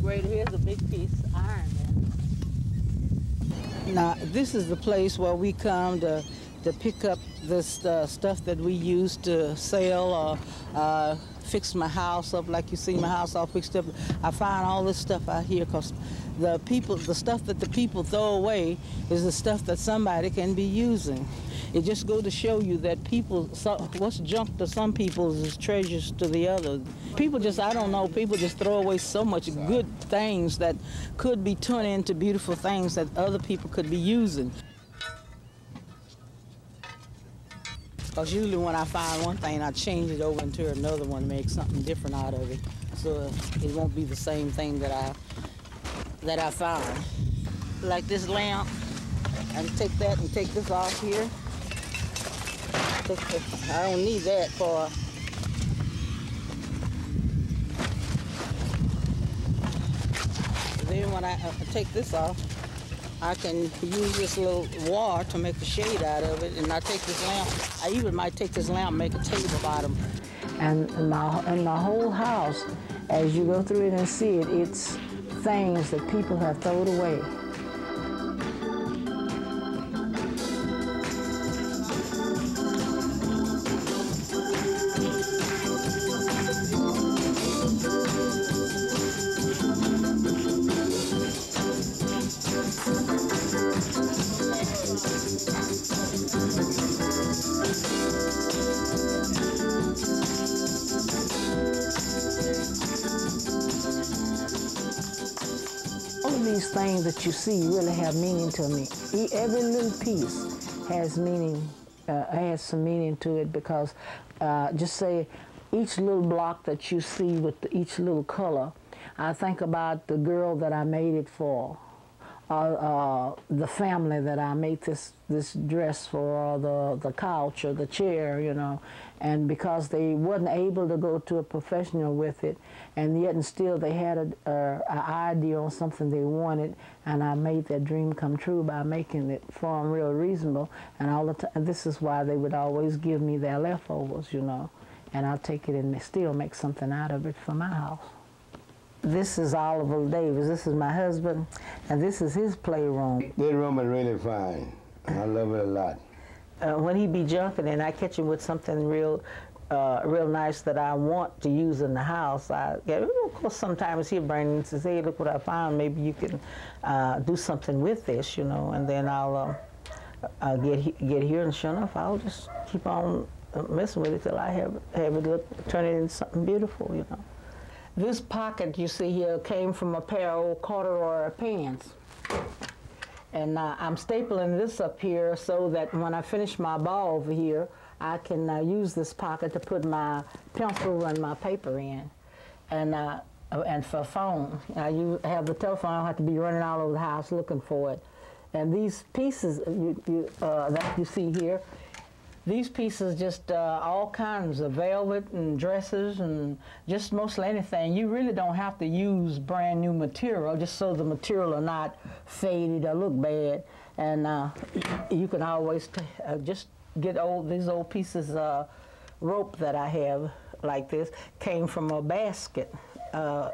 Here's a big piece of iron there. Now, this is the place where we come to pick up this stuff that we use to sell or fix my house up. Like you see my house all fixed up. I find all this stuff out here because the stuff that the people throw away is the stuff that somebody can be using. It just goes to show you that what's junk to some people is treasures to the others. People just, I don't know, people just throw away so much good things that could be turned into beautiful things that other people could be using. Because usually when I find one thing, I change it over into another one to make something different out of it. So it won't be the same thing that I found. Like this lamp, and take that and take this off here. I don't need that for... Then when I take this off, I can use this little wire to make a shade out of it, and I take this lamp. I even might take this lamp and make a table bottom. And in my whole house, as you go through it and see it, it's things that people have thrown away. These things that you see really have meaning to me. Every little piece has meaning, has some meaning to it, because just say each little block that you see with each little color, I think about the girl that I made it for, the family that I made this dress for, or the couch or the chair, you know. And because they wasn't able to go to a professional with it, and yet and still they had an idea on something they wanted, and I made that dream come true by making it for them real reasonable. And all the time, this is why they would always give me their leftovers, you know, and I'll take it and still make something out of it for my house. This is Oliver Davis. This is my husband, and this is his playroom. This room is really fine. I love it a lot. When he be junking and I catch him with something real nice that I want to use in the house, of course sometimes he'll bring and says, hey, look what I found, maybe you can do something with this, you know, and then I'll get here, and sure enough, I'll just keep on messing with it till I have it turn it into something beautiful, you know. This pocket you see here came from a pair of old corduroy pants. And I'm stapling this up here so that when I finish my ball over here, I can use this pocket to put my pencil and my paper in. And for phone, you have the telephone, I don't have to be running all over the house looking for it. And these pieces that you see here, these pieces just all kinds of velvet and dresses and just mostly anything. You really don't have to use brand new material just so the material are not faded or look bad. And you can always just get these old pieces of rope that I have like this, came from a basket,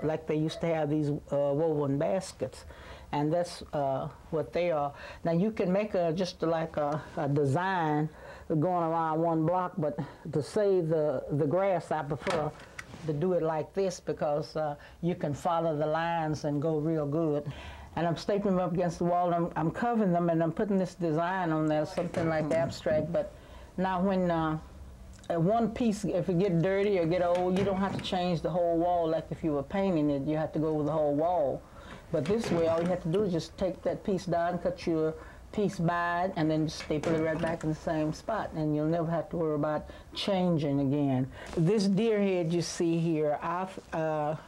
like they used to have these woven baskets. And that's what they are. Now you can make just like a design going around one block, but to save the grass, I prefer to do it like this because you can follow the lines and go real good. And I'm stapling them up against the wall, and I'm covering them, and I'm putting this design on there, something like abstract. But now when one piece, if it get dirty or get old, you don't have to change the whole wall like if you were painting it. You have to go over the whole wall. But this way, all you have to do is just take that piece down, cut your piece by it, and then just staple it right back in the same spot, and you'll never have to worry about changing again. This deer head you see here, I've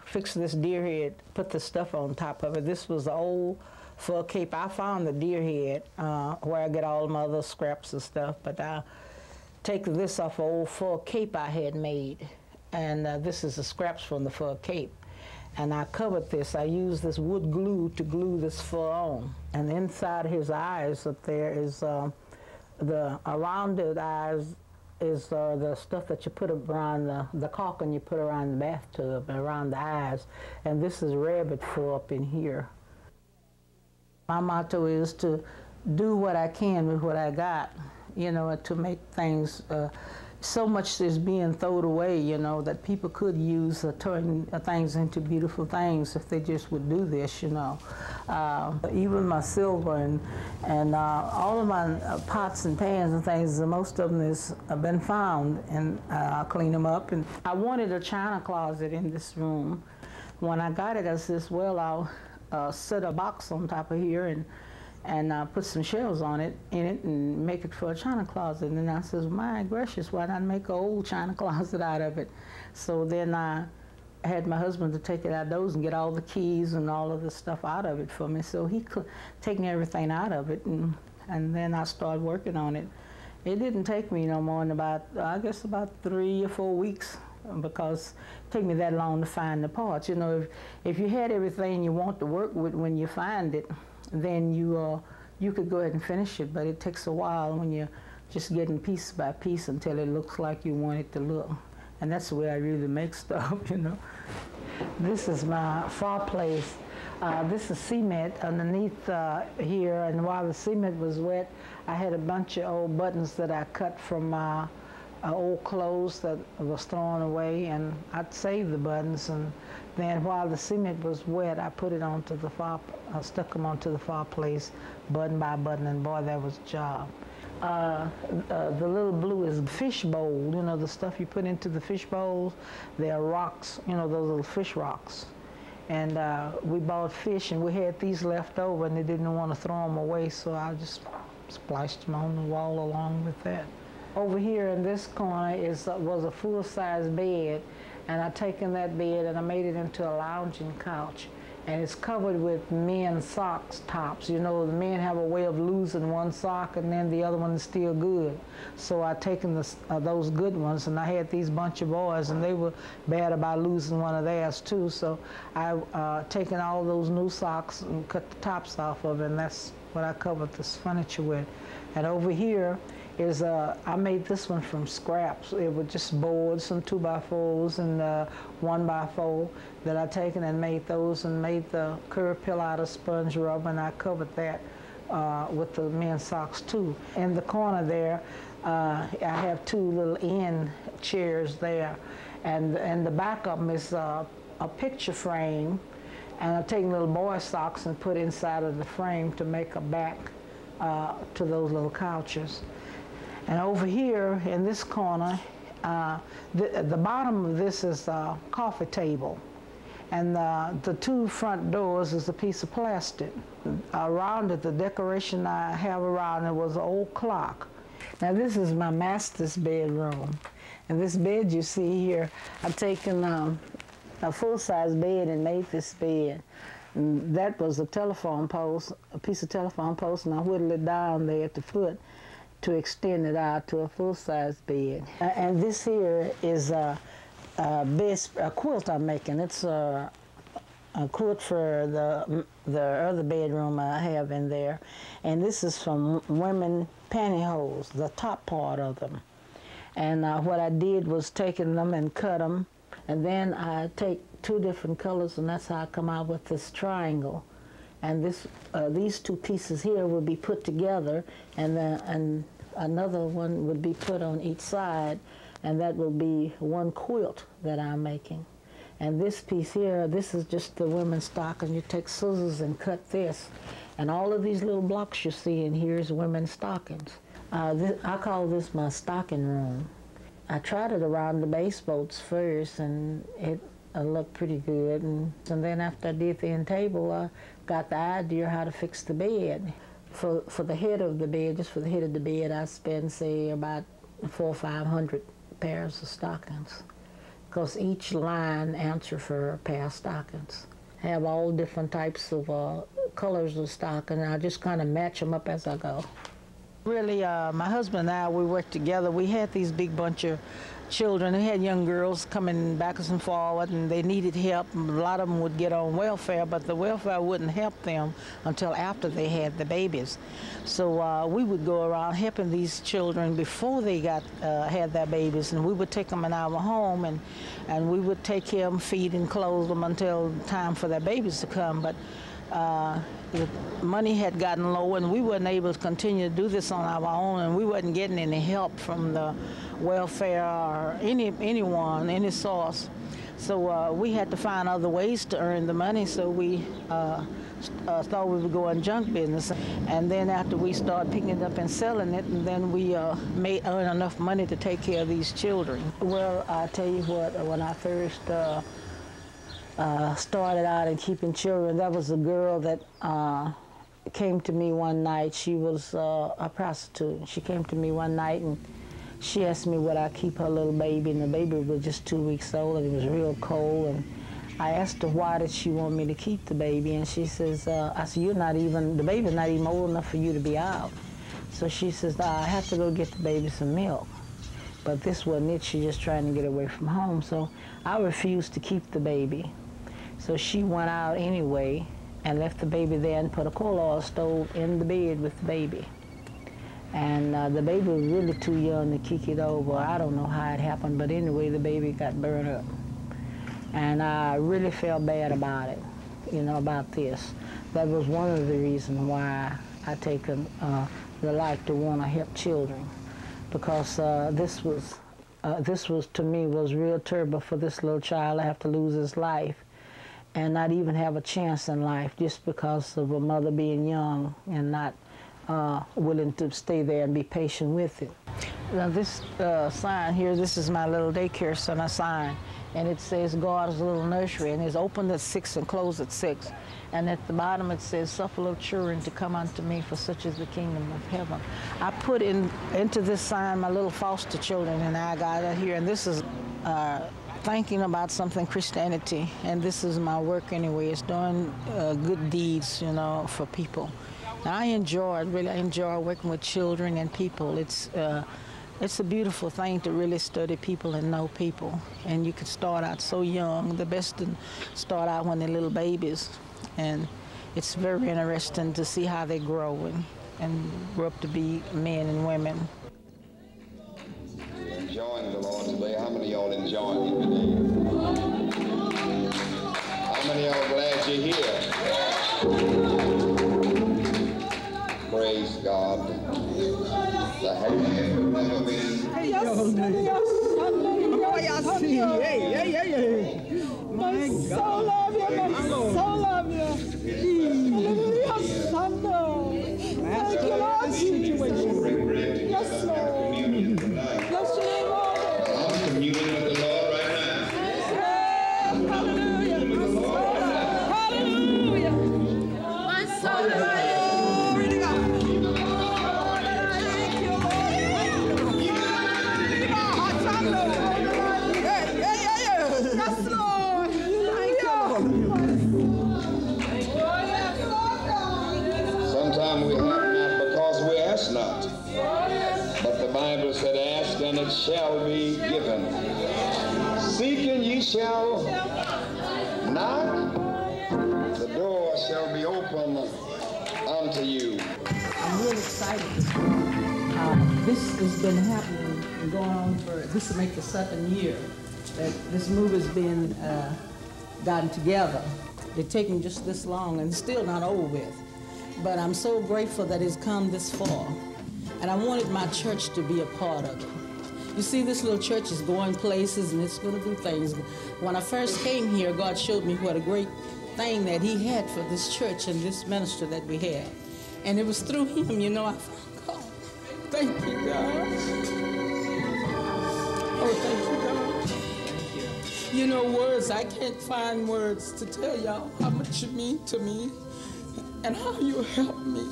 fixed this deer head, put the stuff on top of it. This was the old fur cape. I found the deer head where I get all my other scraps and stuff, but I take this off an old fur cape I had made, and this is the scraps from the fur cape. And I covered this. I used this wood glue to glue this fur on. And inside his eyes up there is around the eyes is the stuff that you put around the caulking you put around the bathtub and around the eyes. And this is rabbit fur up in here. My motto is to do what I can with what I got, you know, to make things so much is being thrown away, you know, that people could use turn things into beautiful things if they just would do this, you know. Even my silver and all of my pots and pans and things, most of them have been found, and I'll clean them up. And I wanted a china closet in this room. When I got it, I says, well, I'll set a box on top of here and put some shelves on it, and make it for a china closet. And then I says, my gracious, why not make an old china closet out of it? So then I had my husband to take it outdoors and get all the keys and all of the stuff out of it for me. So he could take everything out of it, and then I started working on it. It didn't take me no more than about, I guess about 3 or 4 weeks, because it took me that long to find the parts. You know, if you had everything you want to work with when you find it, then you could go ahead and finish it, but it takes a while when you're just getting piece by piece until it looks like you want it to look. And that's the way I really make stuff, you know. This is my fireplace. This is cement underneath here, and while the cement was wet, I had a bunch of old buttons that I cut from my old clothes that was thrown away, and I'd save the buttons, and then while the cement was wet, I put it onto the stuck them onto the fireplace, button by button, and boy, that was a job. The little blue is fish bowl, you know, the stuff you put into the fish bowls. They're rocks, you know, those little fish rocks. And we bought fish, and we had these left over, and they didn't want to throw them away, so I just spliced them on the wall along with that. Over here in this corner was a full-size bed, and I've taken that bed and I made it into a lounging couch. And it's covered with men's socks tops. You know, the men have a way of losing one sock and then the other one is still good. So I've taken those good ones, and I had these bunch of boys, and they were bad about losing one of theirs too. So I've taken all those new socks and cut the tops off of it, and that's what I covered this furniture with. And over here is, I made this one from scraps. It was just boards, some 2x4s and 1x4 that I taken and made those, and made the curved pillow out of sponge rubber, and I covered that with the men's socks too. In the corner there, I have 2 little end chairs there, and the back of them is a picture frame, and I've taken little boy socks and put inside of the frame to make a back to those little couches. And over here in this corner, the bottom of this is a coffee table, and the 2 front doors is a piece of plastic. Around it, the decoration I have around it was an old clock. Now this is my master's bedroom, and this bed you see here, I've taken a full-size bed and made this bed. And that was a telephone post, a piece of telephone post, and I whittled it down there at the foot to extend it out to a full-size bed. And this here is a quilt I'm making. It's a quilt for the other bedroom I have in there. And this is from women pantyhose, the top part of them. And what I did was taking them and cut them, and then I take 2 different colors, and that's how I come out with this triangle. And these 2 pieces here will be put together, and another one would be put on each side, and that will be one quilt that I'm making. And this piece here, this is just the women's stocking. You take scissors and cut this, and all of these little blocks you see in here is women's stockings. I call this my stocking room. I tried it around the base boats first, and it looked pretty good. And then after I did the end table, I got the idea how to fix the bed. For the head of the bed, just for the head of the bed, I spend, say, about 400 or 500 pairs of stockings, because each line answers for a pair of stockings. I have all different types of colors of stocking, and I just kind of match them up as I go. Really, my husband and I, we worked together. We had these big bunch of children. We had young girls coming backwards and forward, and they needed help. A lot of them would get on welfare, but the welfare wouldn't help them until after they had the babies. So we would go around helping these children before they had their babies, and we would take them in our home, and we would take care of them, feed and clothe them until time for their babies to come. But the money had gotten low, and we weren't able to continue to do this on our own, and we wasn't getting any help from the welfare or anyone, any source. So we had to find other ways to earn the money, so we thought we would go in junk business. And then after we started picking it up and selling it, and then we earned enough money to take care of these children. Well, I tell you what, when I first started out in keeping children, there was a girl that came to me one night. She was a prostitute. She came to me one night, and she asked me would I keep her little baby, and the baby was just 2 weeks old, and it was real cold. And I asked her why did she want me to keep the baby, and she says, I said, the baby's not even old enough for you to be out. So she says, I have to go get the baby some milk. But this wasn't it. She's just trying to get away from home. So I refused to keep the baby. So she went out anyway and left the baby there and put a coal oil stove in the bed with the baby. And the baby was really too young to kick it over. I don't know how it happened, but anyway, the baby got burned up. And I really felt bad about it, about this. That was one of the reasons why I taken the life to want to help children, because this was to me was real terrible for this little child to have to lose his life and not even have a chance in life just because of a mother being young and not willing to stay there and be patient with it. Now this sign here, this is my little daycare center sign, and it says God's Little Nursery, and it's open at 6 and closed at 6. And at the bottom it says, suffer little children to come unto me, for such is the kingdom of heaven. I put into this sign my little foster children, and I got it here, and this is thinking about something Christianity, and this is my work anyway. It's doing good deeds, for people. And I really enjoy working with children and people. It's a beautiful thing to really study people and know people. And you can start out so young. The best to start out when they're little babies. And it's very interesting to see how they grow and grow up to be men and women. Enjoying the Lord today. How many of y'all enjoying Him today? How many of y'all glad you're here? Praise God. The happy never been. My soul love you, my soul love you. Thank you, Lord. Yes, Lord. Bless your name, Lord. I'm communing with the Lord right now. Hallelujah. Hallelujah. My soul love you. Sometimes we have not because we ask not. But the Bible said, ask and it shall be given. Seek and ye shall knock. The door shall be open unto you. I'm really excited. This has been happening and going on this will make the 7th year that this movie's been gotten together. It's taken just this long and it's still not over with. But I'm so grateful that it's come this far. And I wanted my church to be a part of it. You see, this little church is going places and it's going to do things. When I first came here, God showed me what a great thing that he had for this church and this minister that we had. And it was through him, you know, I found God. Thank you, God. Oh, thank you, God. You know, words, I can't find words to tell y'all how much you mean to me and how you help me.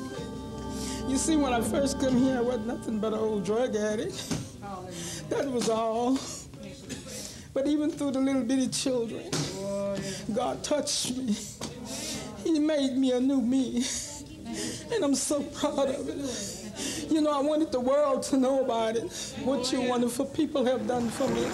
You see, when I first come here, I was nothing but an old drug addict. That was all. But even through the little bitty children, God touched me. He made me a new me. And I'm so proud of it. You know, I wanted the world to know about it, what you wonderful people have done for me.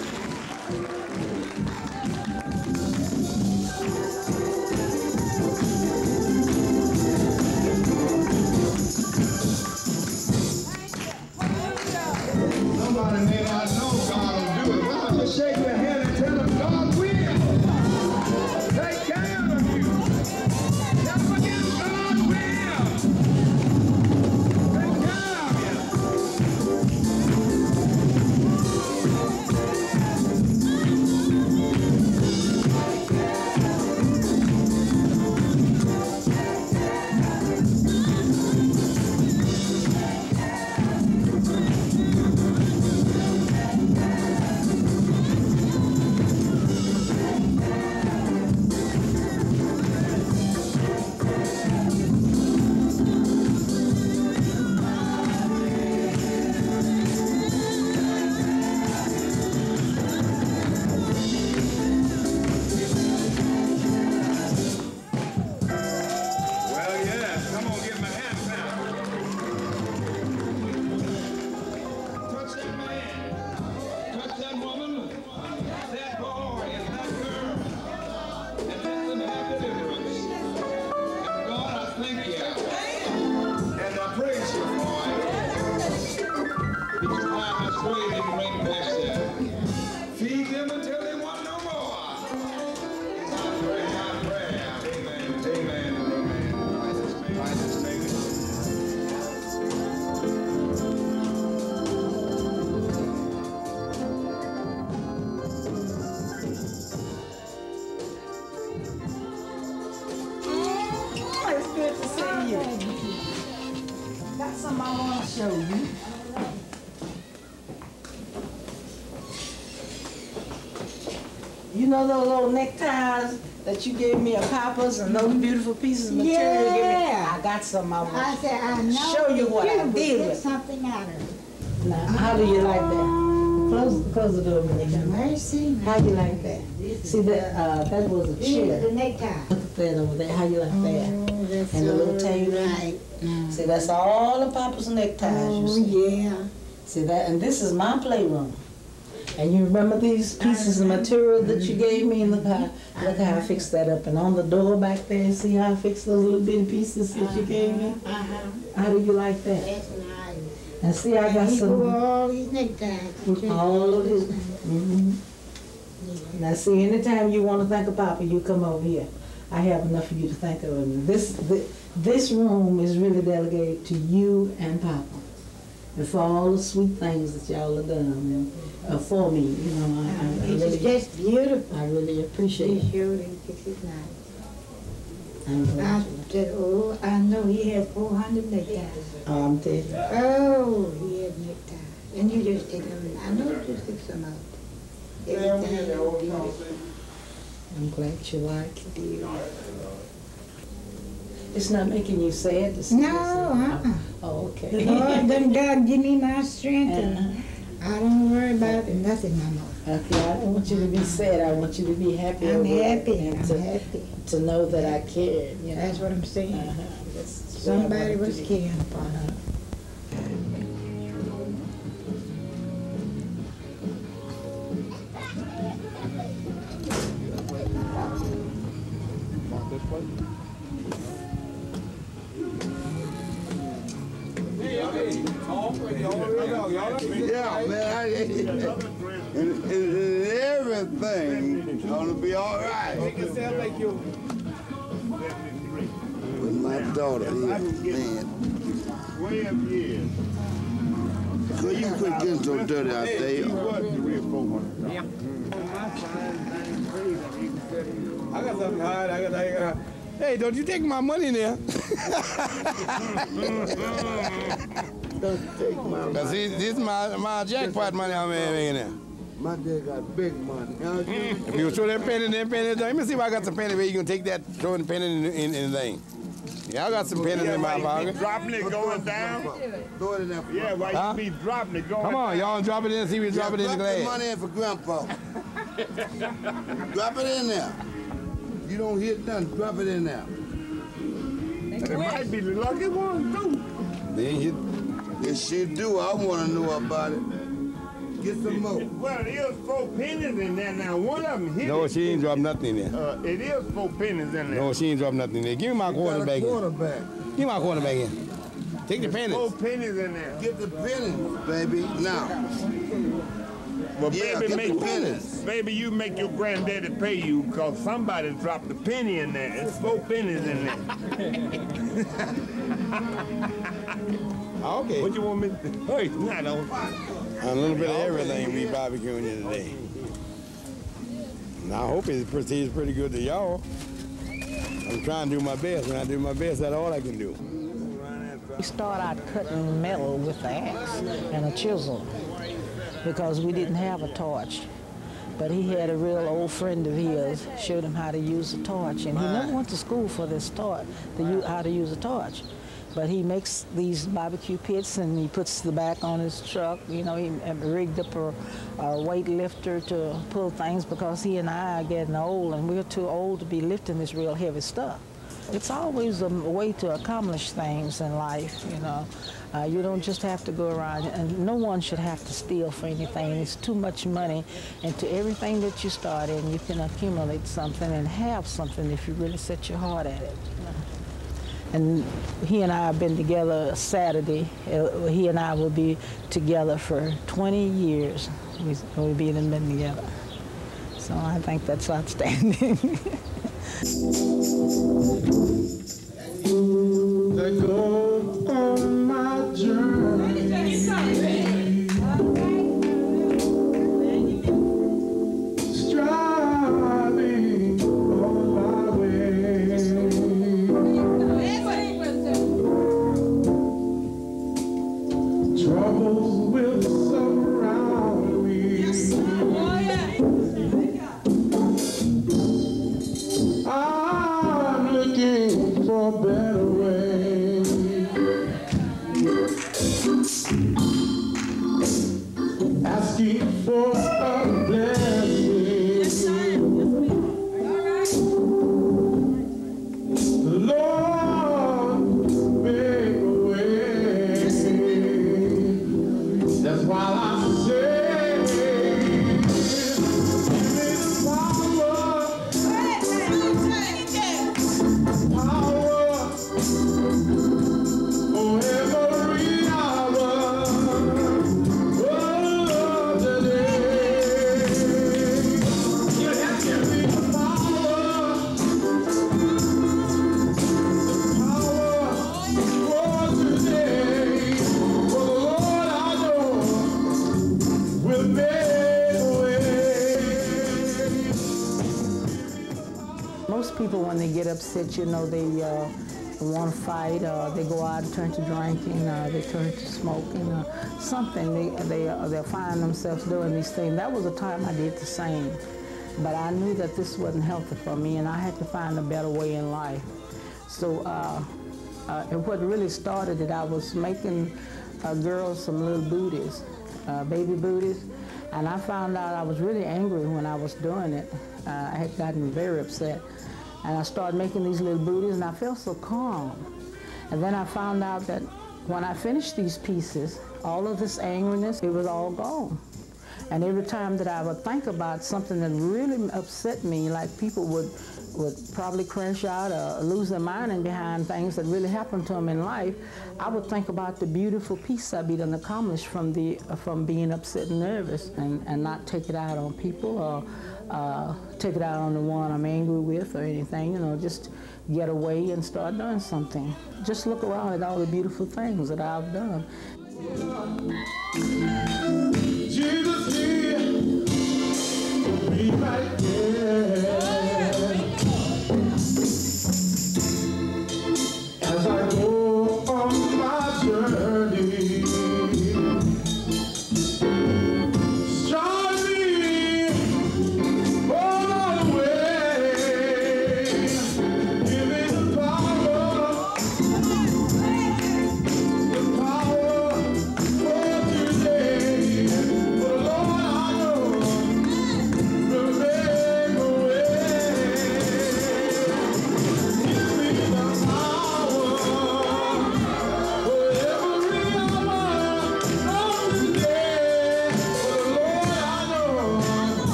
Somebody may not know God will do it. Why don't you shake your hand and tell them God will take care of you. Don't forget God will take care of you. Well, yes. Come on, give him a hand clap. Touch that man. Touch that woman. That boy and that girl. And let them have deliverance. And God, I thank you. And I praise you for it. Each time I pray, they bring past that. Feed them until they want no more. It's my prayer, my prayer. Amen, amen, and amen. By this name. Oh, it's good to see you. Got something I want to show you. You know those little neckties that you gave me at Papa's and those beautiful pieces of material you gave me? Yeah. I got some I want I said, I know show you that what I would did get with it. something out of it. Now, how do you like that? Close the door, Monica. Mercy. How you like that? See, that was a Here's the chair. necktie. Look at that over there. How you like that? Oh, that's And the little so table. right. See, that's all the Papa's neckties, you Oh, see. yeah. See that? And this is my playroom. And you remember these pieces of material that you gave me? Look how I fixed that up. And on the door back there, see how I fixed those little bitty pieces that you gave me? How do you like that? That's nice. And see, I got He wore some, all these neckties. all of it. Now see, anytime you want to think of Papa, you come over here. I have enough for you to think of him. This room is really delegated to you and Papa. And for all the sweet things that y'all have done for me, you know, I It's really, just beautiful. I really appreciate He it. showed him this is nice. I'm I glad. said, oh, I know he has 400 neckties. I'm telling you. Oh, he has neckties. And you just take them, I know you just take some out. Everything is beautiful. I'm glad you like it. It's not making you sad to see No, this? Oh, okay. The Lord done God give me my strength and Uh-huh. I don't worry about nothing no more. Okay, I don't want you to be sad. I want you to be happy. I'm over it happy, and I'm to, happy. to know that I cared. You know? That's what I'm saying. Uh-huh. That's what I Somebody wanted to was be. caring for her. Yeah, man, and everything gonna be all right. With my daughter here, man. Way up here. Girl, you quit getting so dirty out there. Yeah. I got something hard. I got. Hey, don't you take my money there? Don't take my money. This is my jackpot money I'm making there. My dad got big money. If you throw that penny, let me see if I got some penny where you can take that, throw the penny in the thing. Yeah, I got some pennies in my pocket. Dropping it going down? Throw it in there. Yeah, why you be dropping it going down? Come on, y'all drop it in and see we drop it in the glass. Drop the money in for Grandpa. Drop it in there. You don't hear nothing, drop it in there. It might be the lucky one, too. Yes, you do. I want to know about it. Get some more. Well, it is 4 pennies in there now. One of them hit No, it. she ain't dropped nothing in there. It is 4 pennies in there. No, she ain't dropped nothing in there. Give me my quarter back in. Give me my quarter back in. Take the pennies. 4 pennies in there. Get the pennies, baby. Now. Well, Yeah, baby, get the pennies. baby, you make your granddaddy pay you because somebody dropped a penny in there. It's 4 pennies in there. Okay. What you want me to do? Hey, not on. A little bit of everything we barbecuing here today. And I hope it tastes pretty good to y'all. I'm trying to do my best. When I do my best, that's all I can do. We start out cutting metal with the axe and a chisel because we didn't have a torch. But he had a real old friend of his, showed him how to use a torch, and he never went to school for this torch, how to use a torch. But he makes these barbecue pits and he puts the back on his truck. You know, he rigged up a weightlifter to pull things because he and I are getting old and we're too old to be lifting this real heavy stuff. It's always a way to accomplish things in life, you know. You don't just have to go around, and no one should have to steal for anything. It's too much money into everything that you start in. You can accumulate something and have something if you really set your heart at it. You know? And he and I have been together Saturday. He and I will be together for 20 years. We've been together. So I think that's outstanding. Let go on my journey, striving on my way. Troubles will surround me. I'm looking for a better way. Asking for a blessing. The Lord make a way. That's why I say, give me the power. Most people, when they get upset, you know, they want to fight, they go out and turn to drinking, they turn to smoking, something. They'll find themselves doing these things. That was a time I did the same. But I knew that this wasn't healthy for me, and I had to find a better way in life. So and what really started it, I was making girls some little booties, baby booties, and I found out I was really angry when I was doing it. I had gotten very upset. And I started making these little booties, and I felt so calm. And then I found out that when I finished these pieces, all of this angriness, it was all gone. And every time that I would think about something that really upset me, like people would probably crash out or lose their mind behind things that really happened to them in life, I would think about the beautiful peace I'd been accomplished from being upset and nervous, and not take it out on people or take it out on the one I'm angry with or anything, you know, just get away and start doing something. Just look around at all the beautiful things that I've done. Jesus, he